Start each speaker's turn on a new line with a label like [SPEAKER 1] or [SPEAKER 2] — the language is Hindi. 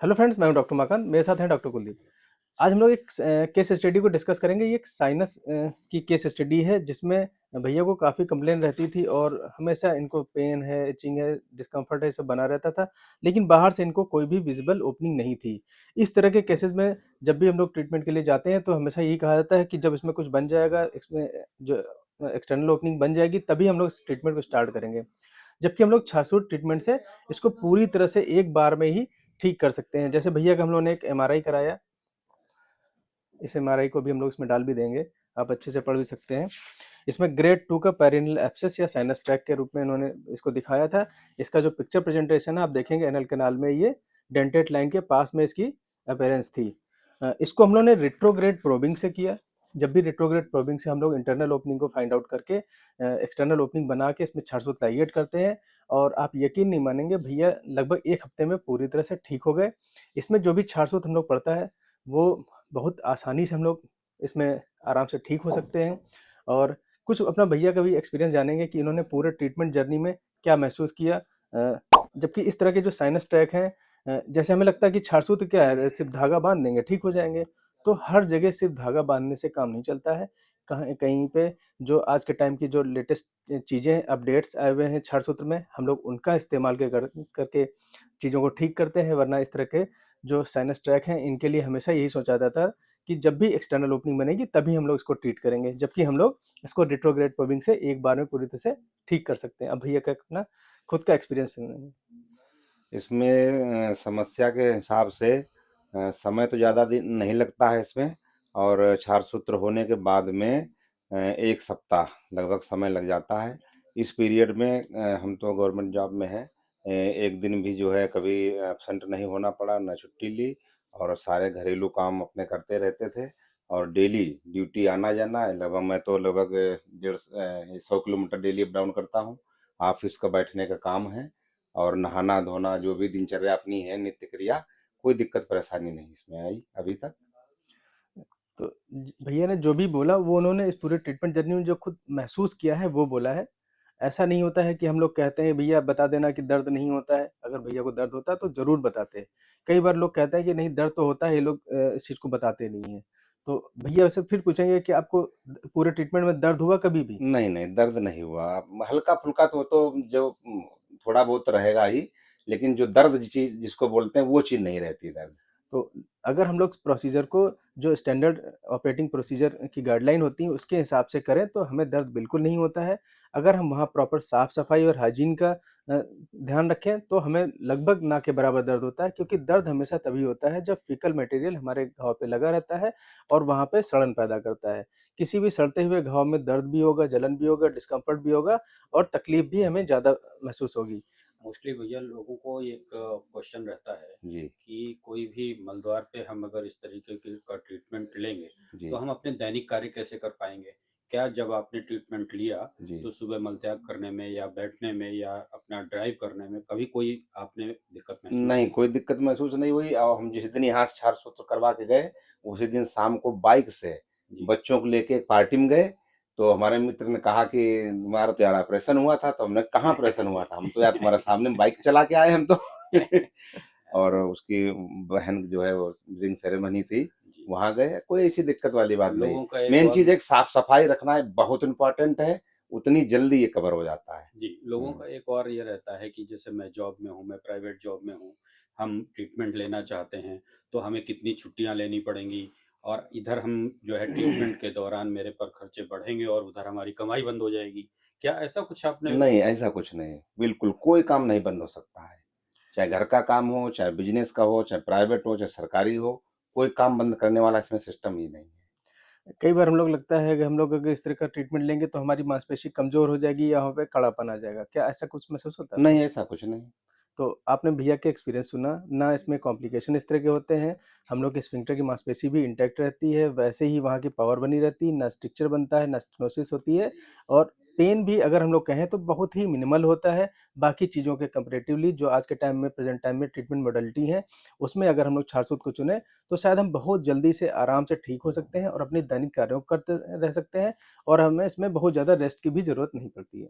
[SPEAKER 1] हेलो फ्रेंड्स, मैं हूं डॉक्टर उमाकांत। मेरे साथ हैं डॉक्टर कुलदीप। आज हम लोग एक केस स्टडी को डिस्कस करेंगे। ये एक साइनस की केस स्टडी है जिसमें भैया को काफ़ी कंप्लेन रहती थी और हमेशा इनको पेन है, इचिंग है, डिस्कम्फर्ट है, सब बना रहता था। लेकिन बाहर से इनको कोई भी विजिबल ओपनिंग नहीं थी। इस तरह के केसेस में जब भी हम लोग ट्रीटमेंट के लिए जाते हैं तो हमेशा यही कहा जाता है कि जब इसमें कुछ बन जाएगा, इसमें जो एक्सटर्नल ओपनिंग बन जाएगी, तभी हम लोग इस ट्रीटमेंट को स्टार्ट करेंगे। जबकि हम लोग छाछूट ट्रीटमेंट से इसको पूरी तरह से एक बार में ही ठीक कर सकते हैं। जैसे भैया का हम लोगों ने एक एमआरआई कराया, इस एमआरआई को भी हम लोग इसमें डाल भी देंगे, आप अच्छे से पढ़ भी सकते हैं। इसमें ग्रेड 2 का पेरिनियल एब्सेस या साइनस ट्रैक के रूप में इन्होंने इसको दिखाया था। इसका जो पिक्चर प्रेजेंटेशन है आप देखेंगे, एनल कैनाल में ये डेंटेट लाइन के पास में इसकी अपीयरेंस थी। इसको हम लोग ने रिट्रोग्रेड प्रोबिंग से किया। जब भी रिट्रोग्रेड प्रोबिंग से हम लोग इंटरनल ओपनिंग को फाइंड आउट करके एक्सटर्नल ओपनिंग बना के इसमें छारसूत लाइगेट करते हैं और आप यकीन नहीं मानेंगे, भैया लगभग 1 हफ्ते में पूरी तरह से ठीक हो गए। इसमें जो भी छारसूत हम लोग पड़ता है वो बहुत आसानी से हम लोग इसमें आराम से ठीक हो सकते हैं। और कुछ अपना भैया का भी एक्सपीरियंस जानेंगे कि इन्होंने पूरे ट्रीटमेंट जर्नी में क्या महसूस किया। जबकि इस तरह के जो साइनस ट्रैक हैं, जैसे हमें लगता है कि छारसूत्र क्या है, सिर्फ धागा बांध देंगे ठीक हो जाएंगे। तो हर जगह सिर्फ धागा बांधने से काम नहीं चलता है। कहीं कहीं पे जो आज के टाइम की जो लेटेस्ट चीज़ें अपडेट्स आए हुए हैं छारसूत्र में, हम लोग उनका इस्तेमाल करके चीज़ों को ठीक करते हैं। वरना इस तरह के जो साइनस ट्रैक हैं इनके लिए हमेशा यही सोचा जाता था कि जब भी एक्सटर्नल ओपनिंग बनेगी तभी हम लोग इसको ट्रीट करेंगे, जबकि हम लोग इसको रिट्रोग्रेड प्रोबिंग से एक बार में पूरी तरह से ठीक कर सकते हैं। अब भैया का अपना खुद का एक्सपीरियंस सुनेंगे।
[SPEAKER 2] इसमें समस्या के हिसाब से समय तो ज़्यादा दिन नहीं लगता है इसमें। और क्षारसूत्र होने के बाद में 1 सप्ताह लगभग समय लग जाता है। इस पीरियड में हम तो गवर्नमेंट जॉब में हैं। एक दिन भी जो है कभी एब्सेंट नहीं होना पड़ा, ना छुट्टी ली। और सारे घरेलू काम अपने करते रहते थे। और डेली ड्यूटी आना जाना है। लगभग मैं तो लगभग 150 किलोमीटर डेली अप डाउन करता हूँ। ऑफिस का बैठने का काम है। और नहाना धोना जो भी दिनचर्या अपनी है, नित्य क्रिया, कोई दिक्कत परेशानी नहीं इसमें आई अभी तक।
[SPEAKER 1] तो भैया ने जो भी बोला वो उन्होंने इस पूरे ट्रीटमेंट जर्नी में जो खुद महसूस किया है वो बोला है। ऐसा नहीं होता है कि हम लोग कहते हैं भैया बता देना कि दर्द नहीं होता है। अगर भैया को दर्द होता है तो जरूर बताते हैं। कई बार लोग कहते हैं कि नहीं दर्द तो होता है, ये लोग इस चीज को बताते नहीं है। तो भैया वैसे फिर पूछेंगे कि आपको पूरे ट्रीटमेंट में दर्द हुआ कभी भी?
[SPEAKER 2] नहीं नहीं, दर्द नहीं हुआ। हल्का फुल्का तो जो थोड़ा बहुत रहेगा ही। लेकिन जो दर्द चीज जिसको बोलते हैं वो चीज नहीं रहती दर्द।
[SPEAKER 1] तो अगर हम लोग प्रोसीजर को जो स्टैंडर्ड ऑपरेटिंग प्रोसीजर की गाइडलाइन होती है उसके हिसाब से करें तो हमें दर्द बिल्कुल नहीं होता है। अगर हम वहाँ प्रॉपर साफ सफाई और हाइजीन का ध्यान रखें तो हमें लगभग ना के बराबर दर्द होता है, क्योंकि दर्द हमेशा तभी होता है जब फीकल मटेरियल हमारे घाव पे लगा रहता है और वहाँ पे सड़न पैदा करता है। किसी भी सड़ते हुए घाव में दर्द भी होगा, जलन भी होगा, डिस्कम्फर्ट भी होगा और तकलीफ भी हमें ज़्यादा महसूस होगी।
[SPEAKER 3] मोस्टली भैया लोगों को एक क्वेश्चन रहता है
[SPEAKER 2] जी।
[SPEAKER 3] कि कोई भी मलद्वार पे हम अगर इस तरीके की का ट्रीटमेंट लेंगे
[SPEAKER 2] जी।
[SPEAKER 3] तो हम अपने दैनिक कार्य कैसे कर पाएंगे। क्या जब आपने ट्रीटमेंट लिया
[SPEAKER 2] जी।
[SPEAKER 3] तो सुबह मलत्याग करने में या बैठने में या अपना ड्राइव करने में कभी कोई आपने दिक्कत महसूस
[SPEAKER 2] नहीं,
[SPEAKER 3] की?
[SPEAKER 2] कोई दिक्कत महसूस नहीं हुई। और हम जिस दिन यहाँ से क्षारसूत्र करवा के गए, उसी दिन शाम को बाइक से
[SPEAKER 3] जी।
[SPEAKER 2] बच्चों को लेके एक पार्टी में गए। तो हमारे मित्र ने कहा कि तुम्हारा तो यार ऑपरेशन हुआ था। तो हमने कहाँ ऑपरेशन हुआ था, हम तो यार तुम्हारे सामने बाइक चला के आए हम तो। और उसकी बहन जो है वो रिंग सेरेमनी थी,
[SPEAKER 3] जी।
[SPEAKER 2] वहाँ गए। कोई ऐसी दिक्कत वाली बात नहीं।
[SPEAKER 3] लोगों का एक
[SPEAKER 2] मेन
[SPEAKER 3] और
[SPEAKER 2] चीज एक साफ सफाई रखना है, बहुत इंपॉर्टेंट है। उतनी जल्दी ये कवर हो जाता है।
[SPEAKER 3] जी, लोगों
[SPEAKER 2] हम्म।
[SPEAKER 3] का एक और ये रहता है कि जैसे मैं जॉब में हूँ, मैं प्राइवेट जॉब में हूँ, हम ट्रीटमेंट लेना चाहते हैं, तो हमें कितनी छुट्टियाँ लेनी पड़ेंगी और इधर हम जो है ट्रीटमेंट के दौरान मेरे पर खर्चे बढ़ेंगे और उधर हमारी कमाई बंद हो जाएगी। क्या ऐसा कुछ आपने?
[SPEAKER 2] नहीं, ऐसा कुछ नहीं। बिल्कुल कोई काम नहीं बंद हो सकता है। चाहे घर का काम हो, चाहे बिजनेस का हो, चाहे प्राइवेट हो, चाहे सरकारी हो। कोई काम बंद करने वाला इसमें सिस्टम ही नहीं है।
[SPEAKER 1] कई बार हम लोग लगता है कि हम लोग अगर इस तरह का ट्रीटमेंट लेंगे तो हमारी मांसपेशी कमजोर हो जाएगी या वहाँ पे कड़ापन आ जाएगा। क्या ऐसा कुछ महसूस होता है
[SPEAKER 2] नहीं,
[SPEAKER 1] आपको?
[SPEAKER 2] ऐसा कुछ नहीं।
[SPEAKER 1] तो आपने भैया के एक्सपीरियंस सुना ना, इसमें कॉम्प्लिकेशन इस तरह के होते हैं। हम लोग के स्फिंक्टर की मांसपेशी भी इंटैक्ट रहती है, वैसे ही वहाँ की पावर बनी रहती है, ना स्ट्रक्चर बनता है, ना स्टेनोसिस होती है। और पेन भी अगर हम लोग कहें तो बहुत ही मिनिमल होता है। बाकी चीज़ों के कंपैरेटिवली जो आज के टाइम में प्रेजेंट टाइम में ट्रीटमेंट मॉडलिटी है उसमें अगर हम लोग छारसूत को चुने तो शायद हम बहुत जल्दी से आराम से ठीक हो सकते हैं और अपने दैनिक कार्यों को करते रह सकते हैं और हमें इसमें बहुत ज़्यादा रेस्ट की भी ज़रूरत नहीं पड़ती है।